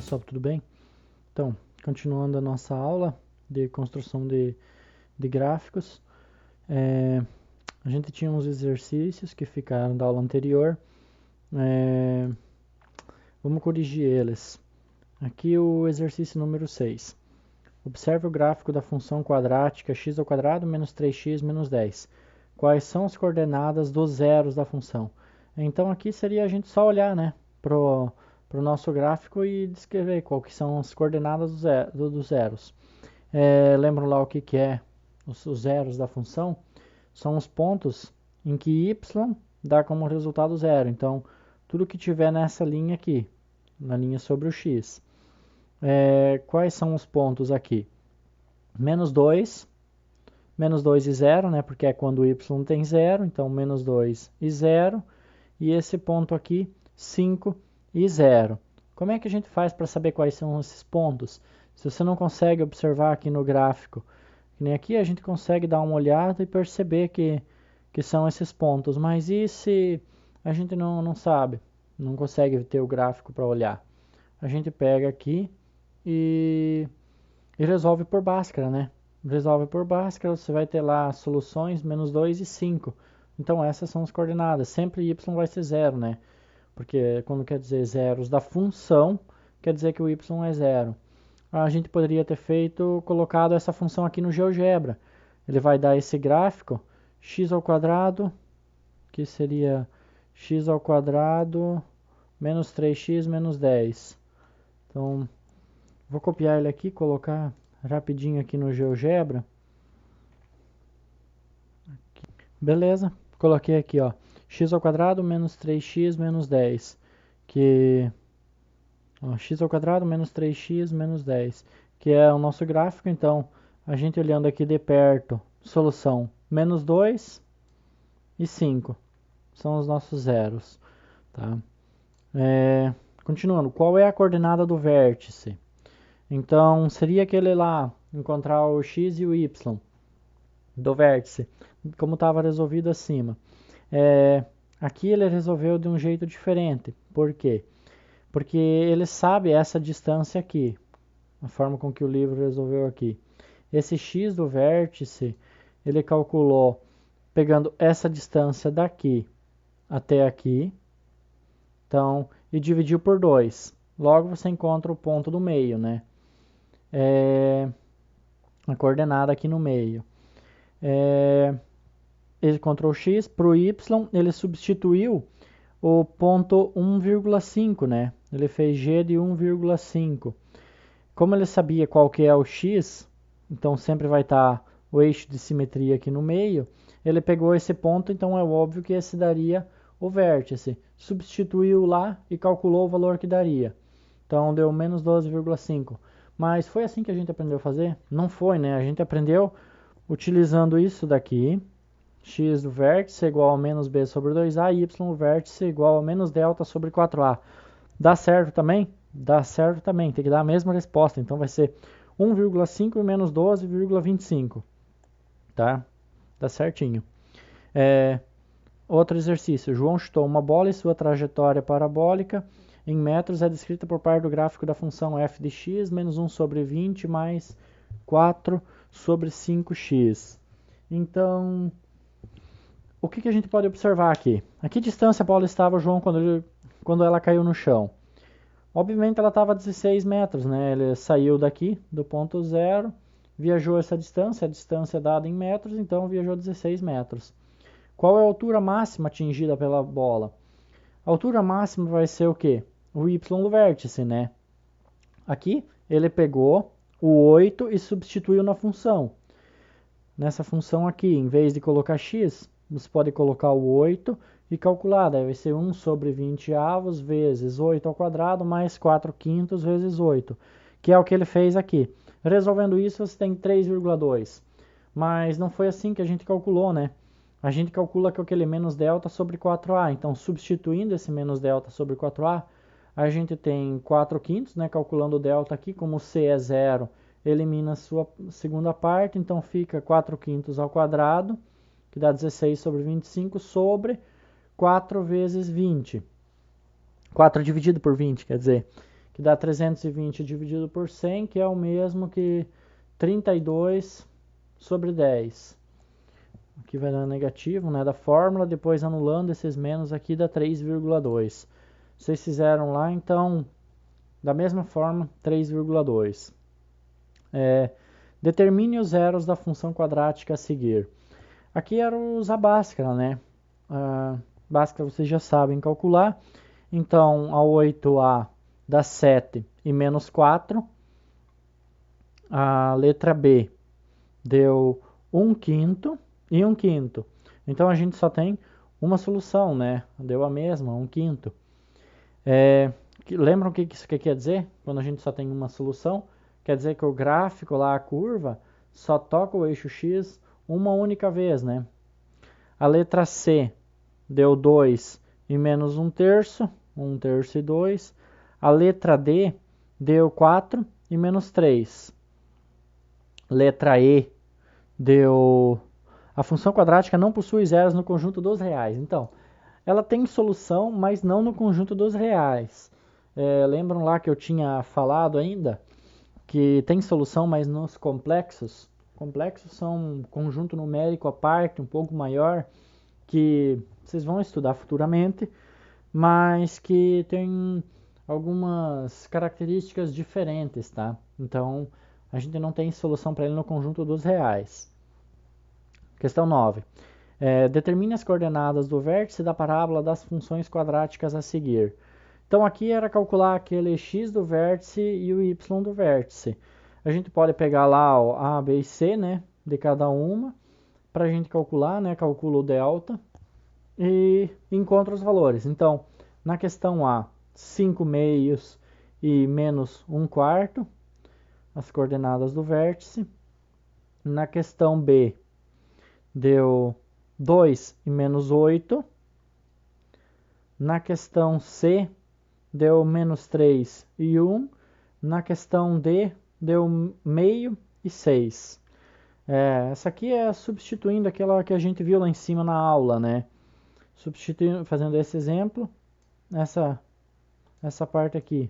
pessoal, tudo bem? Então, continuando a nossa aula de construção de gráficos, a gente tinha uns exercícios que ficaram da aula anterior, vamos corrigir eles. Aqui o exercício número 6. Observe o gráfico da função quadrática x² menos 3x menos 10. Quais são as coordenadas dos zeros da função? Então aqui seria a gente só olhar, né, pro nosso gráfico e descrever qual que são as coordenadas dos zeros. Lembram lá o que é os zeros da função? São os pontos em que y dá como resultado zero. Então, tudo que tiver nessa linha aqui, na linha sobre o x. Quais são os pontos aqui? Menos 2 e 0, né? Porque é quando y tem 0, então menos 2 e 0. E esse ponto aqui, 5 e 0. Como é que a gente faz para saber quais são esses pontos? Se você não consegue observar aqui no gráfico, que nem aqui, a gente consegue dar uma olhada e perceber que são esses pontos. Mas e se a gente não sabe, não consegue ter o gráfico para olhar? A gente pega aqui e resolve por Bhaskara, né? Resolve por Bhaskara, você vai ter lá soluções menos 2 e 5. Então essas são as coordenadas. Sempre y vai ser 0, né? Porque quando quer dizer zeros da função, quer dizer que o y é 0. A gente poderia ter colocado essa função aqui no GeoGebra. Ele vai dar esse gráfico, x² que seria x² menos 3x menos 10. Então, vou copiar ele aqui, colocar rapidinho aqui no GeoGebra. Beleza, coloquei aqui, ó, x² menos 3x menos 10, que x² menos 3x menos 10, que é o nosso gráfico. Então, a gente olhando aqui de perto, solução menos 2 e 5, são os nossos zeros, tá? Continuando, qual é a coordenada do vértice? Então, seria aquele lá, encontrar o x e o y do vértice, como estava resolvido acima. Aqui ele resolveu de um jeito diferente. Por quê? Porque ele sabe essa distância aqui, a forma com que o livro resolveu aqui. Esse x do vértice, ele calculou pegando essa distância daqui até aqui, então, e dividiu por 2. Logo você encontra o ponto do meio, né? A coordenada aqui no meio. Ele Ctrl X para o y, ele substituiu o ponto 1,5, né? Ele fez g de 1,5. Como ele sabia qual que é o x, então sempre vai estar o eixo de simetria aqui no meio, ele pegou esse ponto, então é óbvio que esse daria o vértice. Substituiu lá e calculou o valor que daria. Então deu menos 12,5. Mas foi assim que a gente aprendeu a fazer? Não foi, né? A gente aprendeu utilizando isso daqui, x do vértice igual a menos b sobre 2a, e y do vértice igual a menos delta sobre 4a. Dá certo também? Dá certo também, tem que dar a mesma resposta, então vai ser 1,5 menos 12,25, tá? Dá certinho. Outro exercício, João chutou uma bola e sua trajetória parabólica em metros é descrita por parte do gráfico da função f de x menos 1 sobre 20 mais 4 sobre 5x. Então, o que a gente pode observar aqui? A que distância a bola estava, João, quando ela caiu no chão? Obviamente ela estava a 16 metros, né? Ele saiu daqui, do ponto 0, viajou essa distância, a distância dada em metros, então viajou 16 metros. Qual é a altura máxima atingida pela bola? A altura máxima vai ser o quê? O y do vértice, né? Aqui ele pegou o 8 e substituiu na função. Nessa função aqui, em vez de colocar x, você pode colocar o 8 e calcular. Daí vai ser 1 sobre 20 avos vezes 8 ao quadrado mais 4 quintos vezes 8, que é o que ele fez aqui. Resolvendo isso, você tem 3,2. Mas não foi assim que a gente calculou, né? A gente calcula que aquele menos delta sobre 4a. Então, substituindo esse menos delta sobre 4a, a gente tem 4 quintos, né? Calculando o delta aqui, como o c é 0, elimina a sua segunda parte, então fica 4 quintos ao quadrado, que dá 16 sobre 25, sobre 4 vezes 20. 4 dividido por 20, quer dizer, que dá 320 dividido por 100, que é o mesmo que 32 sobre 10. Aqui vai dar negativo, né, da fórmula, depois anulando esses menos aqui dá 3,2. Vocês fizeram lá, então, da mesma forma, 3,2. Determine os zeros da função quadrática a seguir. Aqui era os a Bhaskara, né? Bhaskara vocês já sabem calcular. Então, a 8a dá 7 e menos 4. A letra B deu 1 quinto e 1 quinto. Então, a gente só tem uma solução, né? Deu a mesma, 1 quinto. Lembram o que isso quer dizer? Quando a gente só tem uma solução, quer dizer que o gráfico lá, a curva, só toca o eixo X uma única vez, né? A letra C deu 2 e menos 1 terço, 1 terço e 2. A letra D deu 4 e menos 3. Letra E deu... A função quadrática não possui zeros no conjunto dos reais. Então, ela tem solução, mas não no conjunto dos reais. Lembram lá que eu tinha falado ainda que tem solução, mas nos complexos? Complexos são um conjunto numérico à parte, um pouco maior, que vocês vão estudar futuramente, mas que tem algumas características diferentes, tá? Então, a gente não tem solução para ele no conjunto dos reais. Questão 9. Determine as coordenadas do vértice da parábola das funções quadráticas a seguir. Então, aqui era calcular aquele x do vértice e o y do vértice. A gente pode pegar lá o a, b e c, né, de cada uma, para a gente calcular, né, calcula o delta e encontra os valores. Então, na questão A, 5 meios e menos 1 quarto, as coordenadas do vértice. Na questão B, deu 2 e menos 8. Na questão C, deu menos 3 e 1. Na questão D, deu meio e 6. Essa aqui é substituindo aquela que a gente viu lá em cima na aula, né? Substituindo, fazendo esse exemplo, essa parte aqui,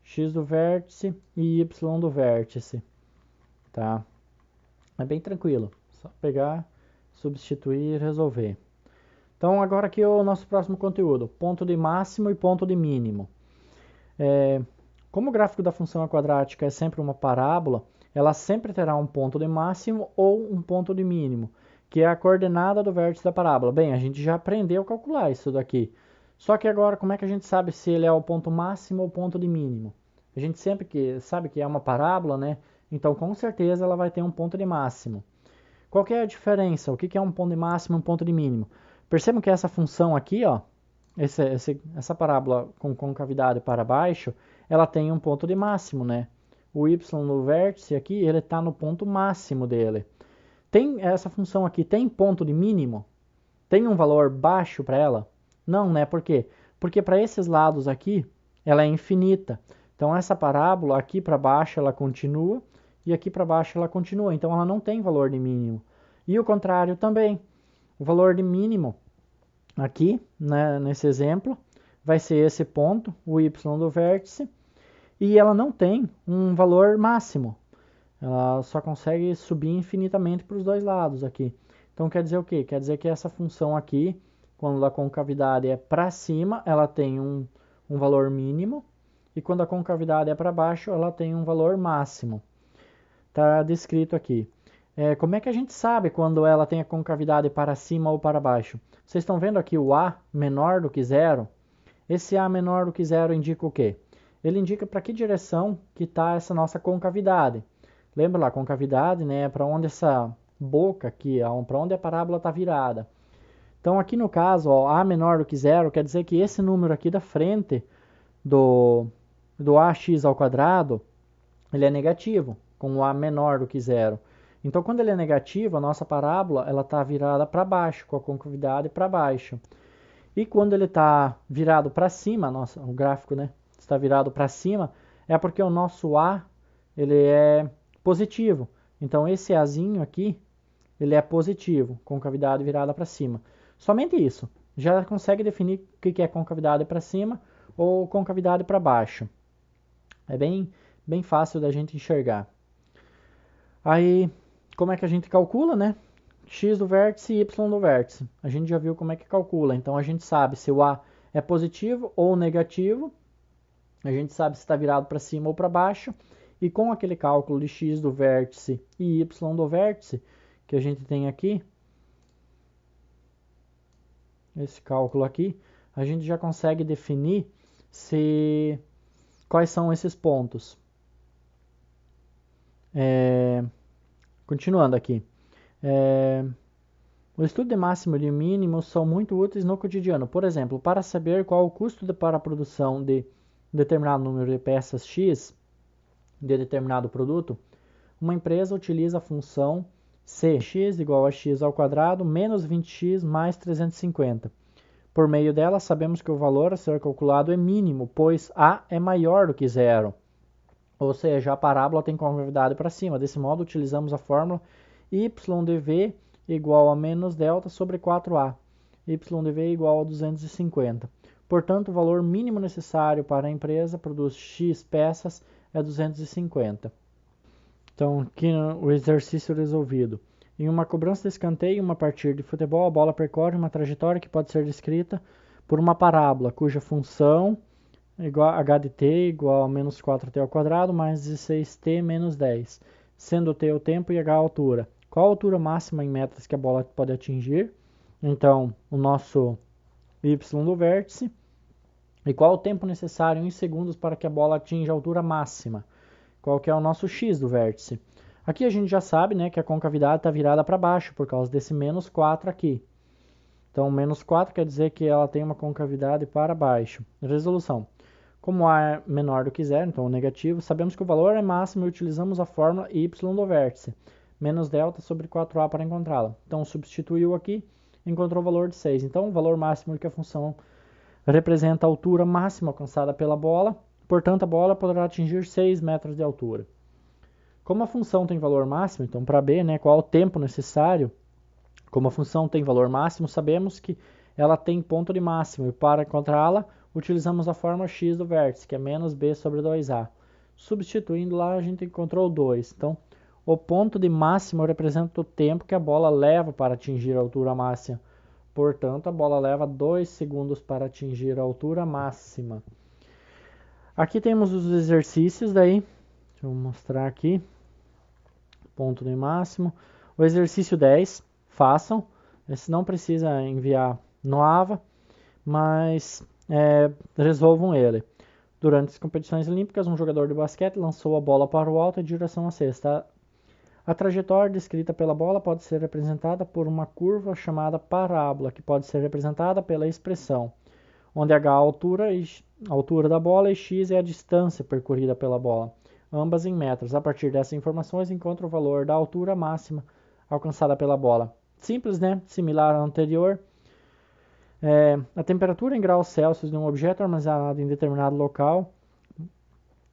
x do vértice e y do vértice, tá? É bem tranquilo, só pegar, substituir e resolver. Então agora aqui é o nosso próximo conteúdo, ponto de máximo e ponto de mínimo. Como o gráfico da função quadrática é sempre uma parábola, ela sempre terá um ponto de máximo ou um ponto de mínimo, que é a coordenada do vértice da parábola. Bem, a gente já aprendeu a calcular isso daqui. Só que agora, como é que a gente sabe se ele é o ponto máximo ou o ponto de mínimo? A gente sempre sabe que é uma parábola, né? Então, com certeza, ela vai ter um ponto de máximo. Qual que é a diferença? O que é um ponto de máximo e um ponto de mínimo? Percebam que essa função aqui, ó, essa parábola com concavidade para baixo, ela tem um ponto de máximo, né? O y no vértice aqui, ele está no ponto máximo dele. Essa função aqui tem ponto de mínimo? Tem um valor baixo para ela? Não, né? Por quê? Porque para esses lados aqui, ela é infinita. Então, essa parábola aqui para baixo, ela continua, e aqui para baixo ela continua. Então, ela não tem valor de mínimo. E o contrário também. O valor de mínimo aqui, né, nesse exemplo, vai ser esse ponto, o y do vértice, e ela não tem um valor máximo. Ela só consegue subir infinitamente para os dois lados aqui. Então quer dizer o quê? Quer dizer que essa função aqui, quando a concavidade é para cima, ela tem um valor mínimo, e quando a concavidade é para baixo, ela tem um valor máximo. Está descrito aqui. Como é que a gente sabe quando ela tem a concavidade para cima ou para baixo? Vocês estão vendo aqui o A menor do que zero? Esse A menor do que zero indica o quê? Ele indica para que direção que está essa nossa concavidade. Lembra lá, concavidade, né? Para onde essa boca aqui, para onde a parábola está virada. Então aqui no caso, ó, A menor do que zero, quer dizer que esse número aqui da frente do AX ao quadrado, ele é negativo, com o A menor do que zero. Então quando ele é negativo, a nossa parábola ela está virada para baixo, com a concavidade para baixo. E quando ele está virado para cima, o gráfico, né, está virado para cima, é porque o nosso A ele é positivo. Então esse Azinho aqui, ele é positivo, concavidade virada para cima. Somente isso. Já consegue definir o que é concavidade para cima ou concavidade para baixo. É bem fácil da gente enxergar. Aí, como é que a gente calcula, né? X do vértice e Y do vértice. A gente já viu como é que calcula. Então, a gente sabe se o A é positivo ou negativo. A gente sabe se está virado para cima ou para baixo. E com aquele cálculo de X do vértice e Y do vértice, que a gente tem aqui, esse cálculo aqui, a gente já consegue definir quais são esses pontos. Continuando aqui. O estudo de máximo e de mínimo são muito úteis no cotidiano. Por exemplo, para saber qual o custo para a produção de determinado número de peças X de determinado produto, uma empresa utiliza a função Cx igual a x ao quadrado menos 20x mais 350. Por meio dela, sabemos que o valor a ser calculado é mínimo, pois A é maior do que zero. Ou seja, a parábola tem concavidade para cima. Desse modo, utilizamos a fórmula y de v igual a menos delta sobre 4a. Y de v igual a 250. Portanto, o valor mínimo necessário para a empresa produzir x peças é 250. Então, aqui o exercício resolvido. Em uma cobrança de escanteio, uma partida de futebol, a bola percorre uma trajetória que pode ser descrita por uma parábola, cuja função igual h de t igual a menos 4t ao quadrado mais 16t menos 10, sendo t o tempo e h a altura. Qual a altura máxima em metros que a bola pode atingir? Então, o nosso y do vértice. E qual o tempo necessário em segundos para que a bola atinja a altura máxima? Qual que é o nosso x do vértice? Aqui a gente já sabe, né, que a concavidade está virada para baixo por causa desse menos 4 aqui. Então, menos 4 quer dizer que ela tem uma concavidade para baixo. Resolução. Como A é menor do que zero, então negativo, sabemos que o valor é máximo e utilizamos a fórmula y do vértice, menos delta sobre 4a para encontrá-la. Então, substituiu aqui, encontrou o valor de 6. Então, o valor máximo que a função representa a altura máxima alcançada pela bola, portanto, a bola poderá atingir 6 metros de altura. Como a função tem valor máximo, então para B, né, qual é o tempo necessário? Como a função tem valor máximo, sabemos que ela tem ponto de máximo, e para encontrá-la, utilizamos a fórmula x do vértice, que é menos b sobre 2a. Substituindo lá, a gente encontrou 2. Então, o ponto de máximo representa o tempo que a bola leva para atingir a altura máxima. Portanto, a bola leva 2 segundos para atingir a altura máxima. Aqui temos os exercícios daí. Deixa eu mostrar aqui. Ponto de máximo. O exercício 10, façam. Esse não precisa enviar no AVA, mas resolvam ele. Durante as competições olímpicas, um jogador de basquete lançou a bola para o alto em direção à cesta. A trajetória descrita pela bola pode ser representada por uma curva chamada parábola, que pode ser representada pela expressão, onde h é a altura da bola e x é a distância percorrida pela bola, ambas em metros. A partir dessas informações, encontra o valor da altura máxima alcançada pela bola. Simples, né? Similar ao anterior. A temperatura em graus Celsius de um objeto armazenado em determinado local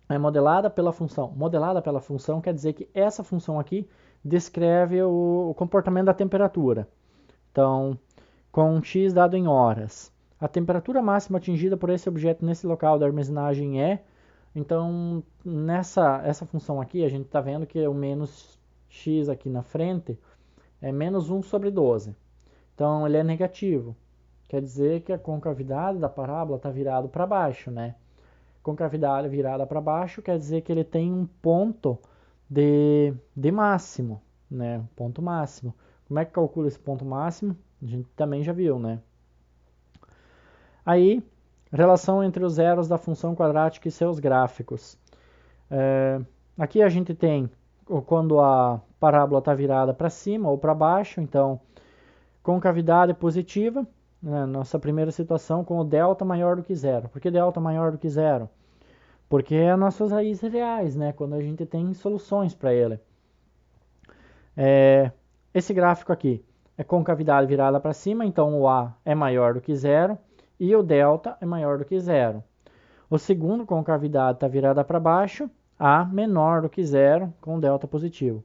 é modelada pela função. Modelada pela função quer dizer que essa função aqui descreve o comportamento da temperatura. Então, com x dado em horas. A temperatura máxima atingida por esse objeto nesse local da armazenagem é... Então, essa função aqui, a gente está vendo que o menos x aqui na frente é menos 1 sobre 12. Então, ele é negativo. Quer dizer que a concavidade da parábola está virada para baixo, né? Concavidade virada para baixo quer dizer que ele tem um ponto de máximo, né? Um ponto máximo. Como é que calcula esse ponto máximo? A gente também já viu, né? Aí, relação entre os zeros da função quadrática e seus gráficos. Aqui a gente tem quando a parábola está virada para cima ou para baixo, então concavidade positiva, né, nossa primeira situação com o delta maior do que zero. Por que delta maior do que zero? Porque é as nossas raízes reais, né, quando a gente tem soluções para ele. Esse gráfico aqui é concavidade virada para cima, então o A é maior do que zero e o delta é maior do que zero. O segundo, concavidade está virada para baixo, A menor do que zero, com delta positivo.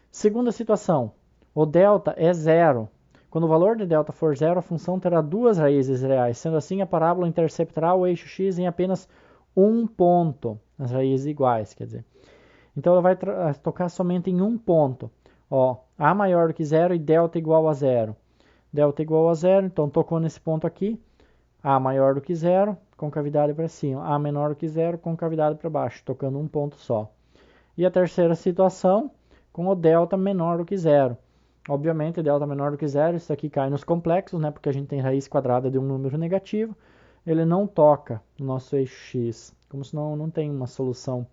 Segunda situação, o delta é zero. Quando o valor de delta for zero, a função terá duas raízes reais. Sendo assim, a parábola interceptará o eixo x em apenas um ponto. as raízes iguais, quer dizer. Então ela vai tocar somente em um ponto. Ó, A maior do que zero e delta igual a zero. Delta igual a zero, então tocou nesse ponto aqui. A maior do que zero, concavidade para cima. A menor do que zero, concavidade para baixo, tocando um ponto só. E a terceira situação, com o delta menor do que zero. Obviamente, delta menor do que zero, isso aqui cai nos complexos, né? Porque a gente tem raiz quadrada de um número negativo. Ele não toca no nosso eixo x, como se não tem uma solução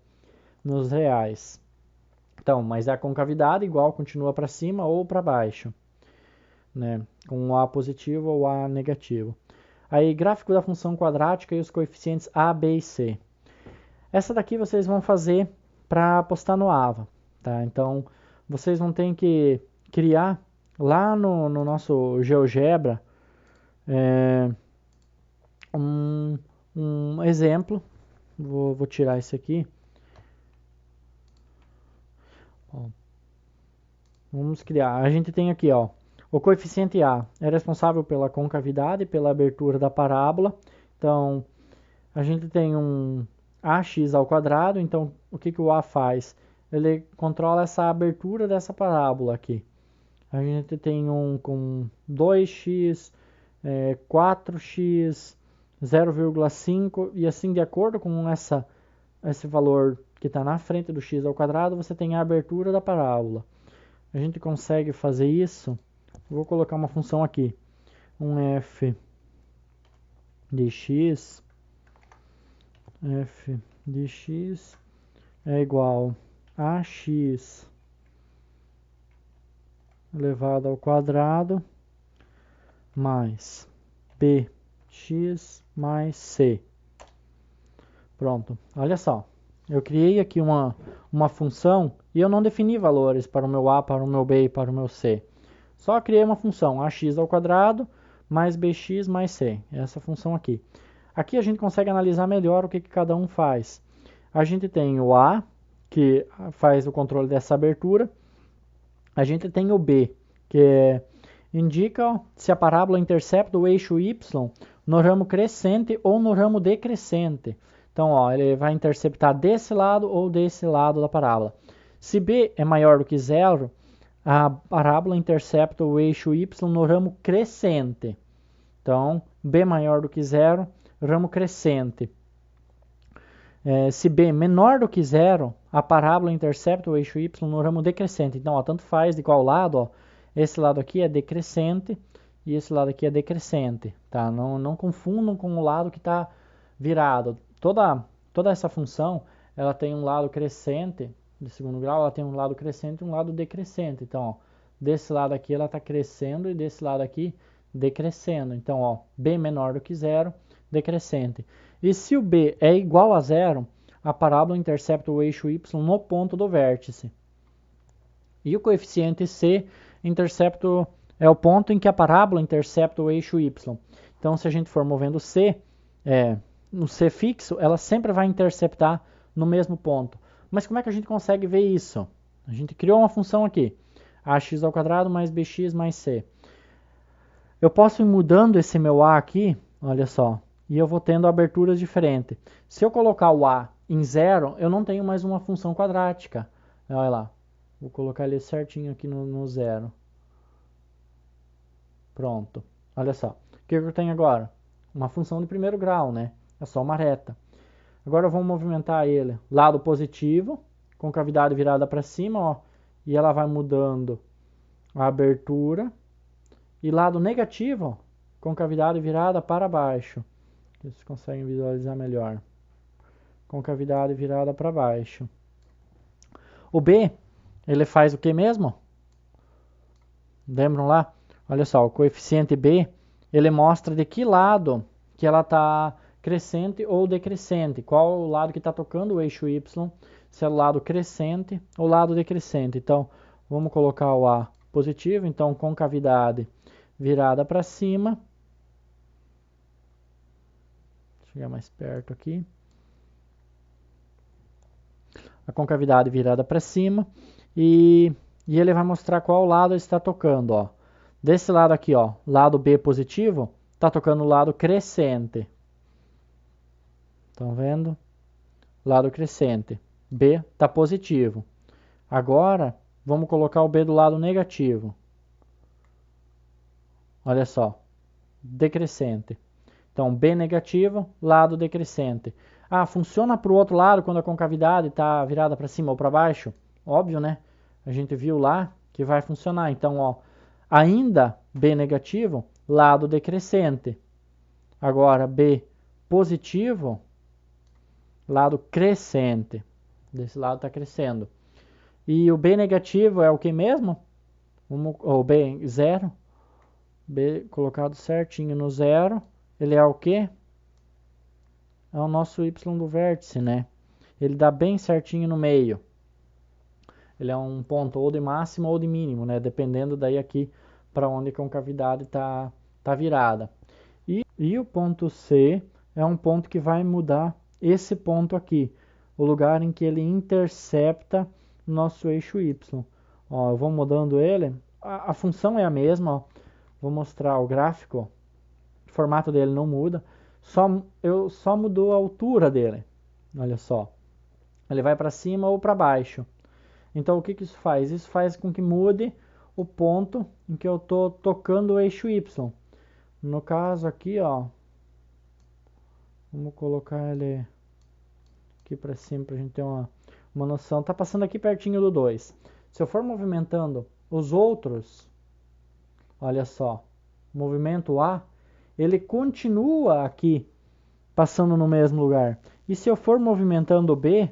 nos reais. Então, mas a concavidade igual continua para cima ou para baixo, né? Com um A positivo ou A negativo. Aí, gráfico da função quadrática e os coeficientes A, B e C. Essa daqui vocês vão fazer para postar no AVA, tá? Então, vocês vão ter que criar lá no nosso GeoGebra um exemplo. Vou tirar esse aqui. Ó, vamos criar. A gente tem aqui, ó, o coeficiente A é responsável pela concavidade e pela abertura da parábola. Então, a gente tem um ax ao quadrado. Então, o que o A faz? Ele controla essa abertura dessa parábola aqui. A gente tem um com 2x, 4x, 0,5 e assim de acordo com esse valor que está na frente do x ao quadrado, você tem a abertura da parábola. A gente consegue fazer isso. Vou colocar uma função aqui. Um f de x é igual a x elevado ao quadrado mais bx mais c. Pronto, olha só. Eu criei aqui uma função e eu não defini valores para o meu a, para o meu b e para o meu c. Só criei uma função ax ao quadrado mais bx mais c. Essa função aqui. Aqui a gente consegue analisar melhor o que cada um faz. A gente tem o a, que faz o controle dessa abertura. A gente tem o b, que indica se a parábola intercepta o eixo y no ramo crescente ou no ramo decrescente. Então, ó, ele vai interceptar desse lado ou desse lado da parábola. Se b é maior do que zero, a parábola intercepta o eixo y no ramo crescente. Então, b maior do que zero, ramo crescente. Se b menor do que zero, a parábola intercepta o eixo y no ramo decrescente. Então, ó, tanto faz de qual lado, ó, esse lado aqui é decrescente e esse lado aqui é decrescente, tá? Não confundam com o lado que está virado. Toda essa função, ela tem um lado crescente, de segundo grau, ela tem um lado crescente e um lado decrescente. Então, ó, desse lado aqui ela está crescendo e desse lado aqui decrescendo. Então, ó, b menor do que zero, decrescente. E se o b é igual a zero, a parábola intercepta o eixo y no ponto do vértice. E o coeficiente c intercepta é o ponto em que a parábola intercepta o eixo y. Então, se a gente for movendo c, no c fixo, ela sempre vai interceptar no mesmo ponto. Mas como é que a gente consegue ver isso? A gente criou uma função aqui, ax ao quadrado mais bx mais c. Eu posso ir mudando esse meu a aqui, olha só, e eu vou tendo aberturas diferentes. Se eu colocar o a em zero, eu não tenho mais uma função quadrática. Olha lá, vou colocar ele certinho aqui no zero. Pronto, olha só. O que eu tenho agora? Uma função de primeiro grau, né? É só uma reta. Agora vamos movimentar ele. Lado positivo, concavidade virada para cima, ó, e ela vai mudando a abertura. E lado negativo, ó, concavidade virada para baixo. Vocês conseguem visualizar melhor. Concavidade virada para baixo. O B, ele faz o que mesmo? Lembram lá? Olha só, o coeficiente B, ele mostra de que lado que ela está crescente ou decrescente. Qual o lado que está tocando o eixo Y, se é o lado crescente ou lado decrescente. Então, vamos colocar o A positivo. Então, concavidade virada para cima. Vou chegar mais perto aqui. A concavidade virada para cima. E ele vai mostrar qual lado está tocando, ó. Desse lado aqui, ó, lado B positivo, está tocando o lado crescente. Estão vendo? lado crescente. B está positivo. Agora, vamos colocar o B do lado negativo. Olha só, decrescente. Então, B negativo, lado decrescente. Ah, funciona para o outro lado quando a concavidade está virada para cima ou para baixo? Óbvio, né? A gente viu lá que vai funcionar. Então, ó, ainda B negativo, lado decrescente. Agora, B positivo, lado crescente. Desse lado está crescendo. E o B negativo é o que mesmo? O B zero. B colocado certinho no zero. Ele é o que? É o nosso y do vértice, né? Ele dá bem certinho no meio. Ele é um ponto ou de máximo ou de mínimo, né? Dependendo daí aqui para onde a concavidade está virada. E o ponto C é um ponto que vai mudar esse ponto aqui, o lugar em que ele intercepta o nosso eixo y. Ó, eu vou mudando ele, a função é a mesma, ó. Vou mostrar o gráfico, o formato dele não muda, eu só mudou a altura dele. Olha só, ele vai para cima ou para baixo. Então o que isso faz? Isso faz com que mude o ponto em que eu estou tocando o eixo y. No caso aqui, ó, vamos colocar ele aqui para cima para a gente ter uma noção. Está passando aqui pertinho do 2. Se eu for movimentando os outros, olha só, movimento A, ele continua aqui passando no mesmo lugar. E se eu for movimentando o B,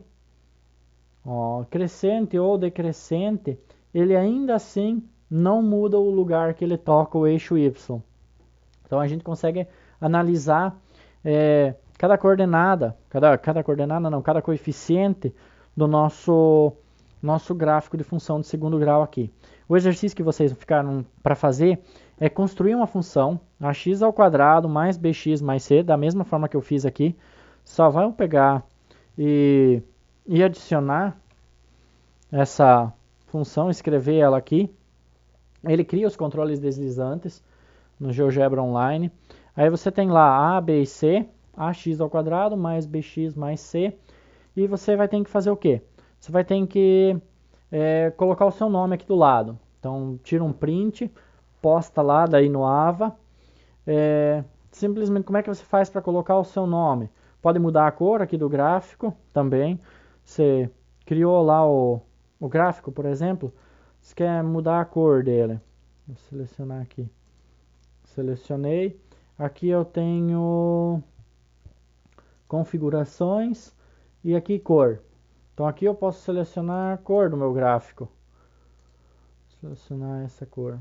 ó, crescente ou decrescente, ele ainda assim não muda o lugar que ele toca o eixo Y. Então a gente consegue analisar cada coordenada, cada coeficiente do nosso gráfico de função de segundo grau aqui. O exercício que vocês ficaram para fazer é construir uma função ax² mais bx mais c, da mesma forma que eu fiz aqui. Só vamos pegar e adicionar essa função, escrever ela aqui. Ele cria os controles deslizantes no GeoGebra Online. Aí você tem lá A, B e C, ax² mais bx mais c. E você vai ter que fazer o quê? Você vai ter que colocar o seu nome aqui do lado. Então, tira um print, posta lá daí no AVA. Simplesmente, como é que você faz para colocar o seu nome? Pode mudar a cor aqui do gráfico também. Você criou lá o gráfico, por exemplo. Você quer mudar a cor dele. Vou selecionar aqui. Selecionei. Aqui eu tenho configurações e aqui cor. Então aqui eu posso selecionar a cor do meu gráfico. Selecionar essa cor.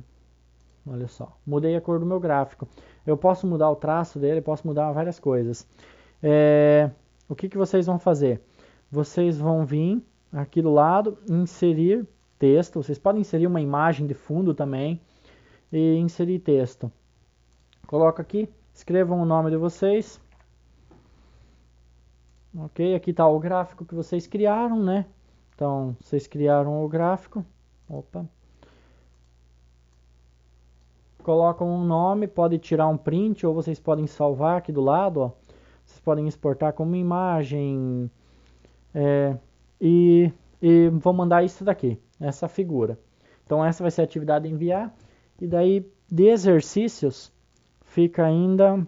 Olha só, mudei a cor do meu gráfico. Eu posso mudar o traço dele, posso mudar várias coisas. O que vocês vão fazer? Vocês vão vir aqui do lado, inserir texto. Vocês podem inserir uma imagem de fundo também e inserir texto. Coloca aqui, escrevam o nome de vocês. Ok, aqui está o gráfico que vocês criaram, né? Então, vocês criaram o gráfico. Opa. Colocam um nome, pode tirar um print ou vocês podem salvar aqui do lado, ó. Vocês podem exportar como imagem e vou mandar isso daqui, essa figura. Então essa vai ser a atividade enviar e daí de exercícios fica ainda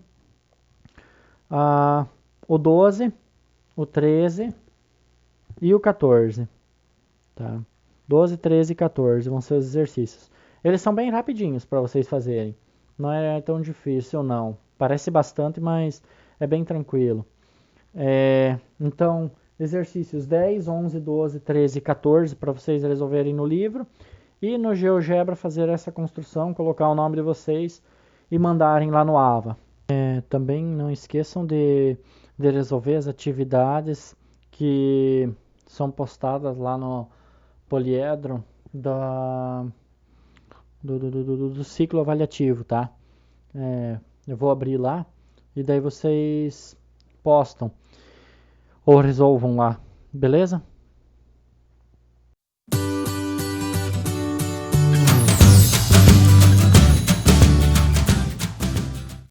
o 12, o 13 e o 14, tá? 12, 13 e 14 vão ser os exercícios. Eles são bem rapidinhos para vocês fazerem. Não é tão difícil, não. Parece bastante, mas é bem tranquilo. Então, exercícios 10, 11, 12, 13 e 14 para vocês resolverem no livro. E no GeoGebra fazer essa construção, colocar o nome de vocês e mandarem lá no AVA. Também não esqueçam de resolver as atividades que são postadas lá no Poliedro do ciclo avaliativo, tá? Eu vou abrir lá e daí vocês postam ou resolvam lá, beleza?